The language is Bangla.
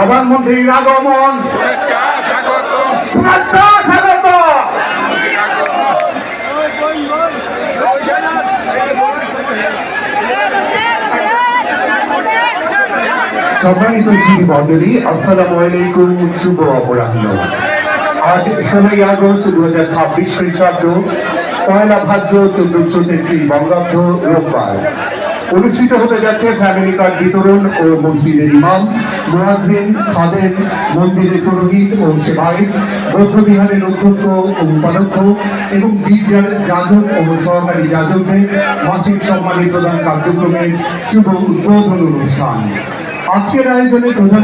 প্রধানমন্ত্রীর আগমন, শুভেচ্ছা স্বাগত। সম্মানিত শ্রী মন্ডলী, আসসালামু আলাইকুম, শুভ অপরাহ্ন। আজ 16 আগস্ট 2026 খ্রিস্টাব্দ, 1 ভাদ্র 1433 বঙ্গাব্দ, রোববার। অনুষ্ঠিত হতে যাচ্ছে ফ্যামিলি কার্ড বিতরণ ও মসজিদের ইমাম, মুয়াজ্জিন, খাদেম, মন্দিরের পুরোহিত ও সেবায়িত, বৌদ্ধবিহারের অধ্যক্ষ ও উপাধ্যক্ষ এবং গির্জার যাজক ও সহকারী যাজকদের মাসিক সম্মানী প্রদান কার্যক্রমের শুভ উদ্বোধন অনুষ্ঠান। আজকের আয়োজনে প্রধান